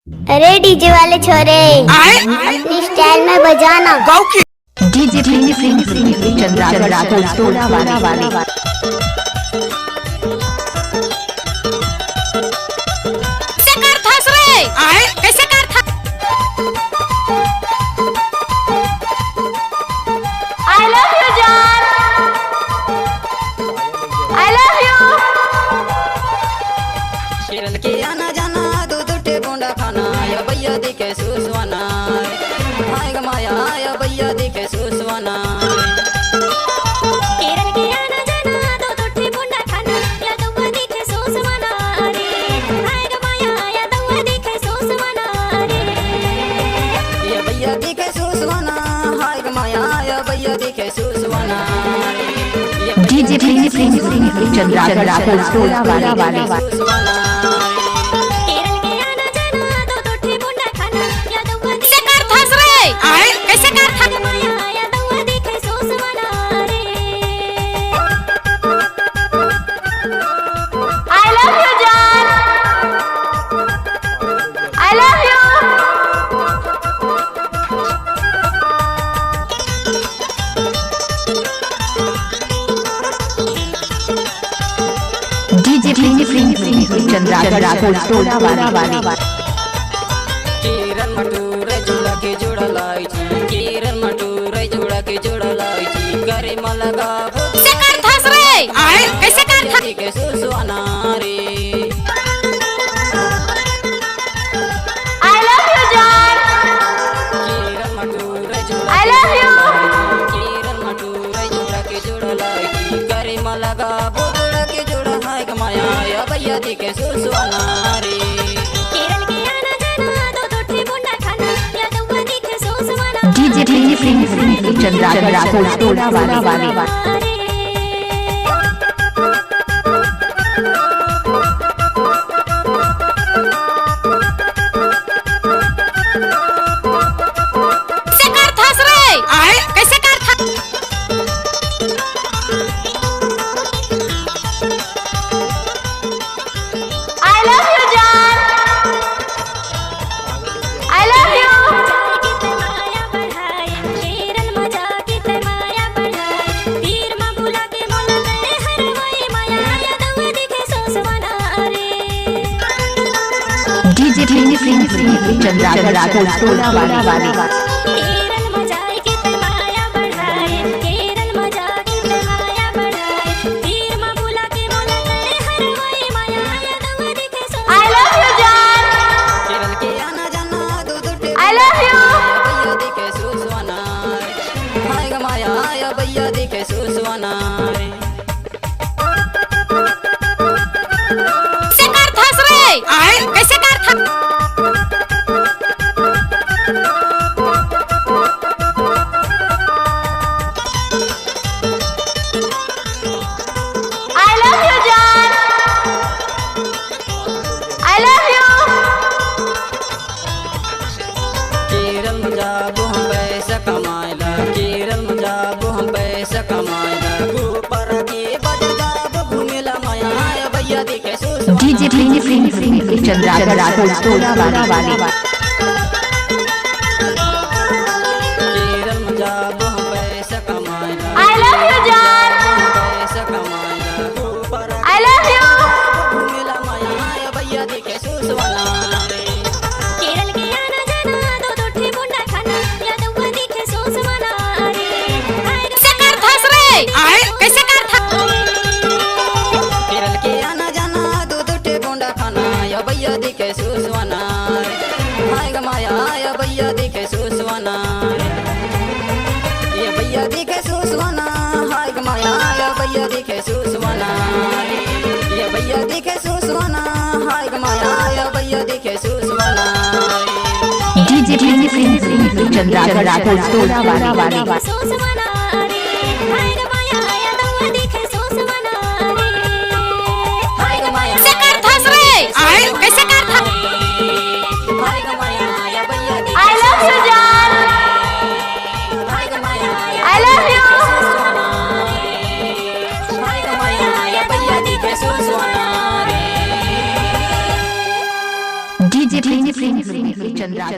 अरे डीजे वाले छोरे अपनी स्टाइल में बजाना। डीजे चंद्रा तोड़ा वाले कैसे कर था I love you जान, I love you। शिरल के आना जाना दूध उठे बोंडा खाना या भैया दिखे सुसवाना हाय ग माया या भैया दिखे सुसवाना केरल के आना जाना दूध उठे बोंडा खाना या दवा दिखे सोसवाना रे हाय ग माया या दवा दिखे सोसवाना रे या भैया दिखे सुसवाना हाय ग माया या भैया दिखे सुसवाना डीजे चंद्रा तोड़ा वाले कैसे कर था I love you जान, I love you। DJ Chandra तोड़ा वाले केरल मटूरे जुड़ा के जुड़ा लाई छी केरल मटूरे जुड़ा के जुड़ा लाई छी करे मलगा कैसे कर था दिखे सुसवाना रे I love you जान, केरल मटूरे जुड़ा I love you। केरल मटूरे जुड़ा के जुड़ा लाई छी करे मलगा जुड़ा के जुड़ा हाय ग माया या भैया दिखे सुसवाना रे केरल के आना जाना दो दोठे बोंडा खाना या दवा दिखे सोसवाना डीजे चंद्रा तोड़ा वाले कैसे कर था I love you जान, I love you। माया बढ़ाए केरल मजा की माया बढ़ाए तीर में बुला के मोला करे हर वही माया या दवा दिखे सोसवाना रे डीजे चंद्रा तोड़ा वाले केरल मजा की माया बढ़ाए केरल मजा की माया बढ़ाए तीर में बुला के मोला करे हर वही माया या दवा दिखे सोसवाना। I love you जान, केरल के आना जाना दूध उठे I love you। भैया दिखे सुसवाना हाय ग माया या भैया दिखे सुसवाना कैसे कर था I love you जान, I love you। केरल में जाबो हम पैसा कमाएला केरल में जाबो हम पैसा कमाएला ऊपर के बज जाबो घूमेला माया या भैया दिखे सुसवाना डीजे चंद्रा तोड़ा वाले केरल में जाबो हम पैसा कमाएला I love you जान, पैसा कमाएला ऊपर I love you। घूमेला माया या भैया दिखे सुसवाना केरल के आना जाना दो दोठे बोंडा खाना या दवा दिखे सोसवाना रे हाय ग कैसे कर था केरल के आना जाना दूध उठे बोंडा खाना या भैया दिखे सुसवाना हाय ग माया या भैया दिखे सुसवाना ये भैया दिखे सुसवाना हाय ग माया या भैया दिखे सुसवाना ये भैया दिखे सुसवाना हाय ग माया या भैया दिखे सुसवाना डीजे चंद्रा तोड़ा वाले सोसवाना रे हाय ग माया या दवा दिखे सोसवाना रे हाय ग माया कैसे कर था हाय ग माया या भैया I love you जान, हाय ग माया I love you। हाय ग माया या भैया दिखे सुसवाना डीजे फ्री चंद्रा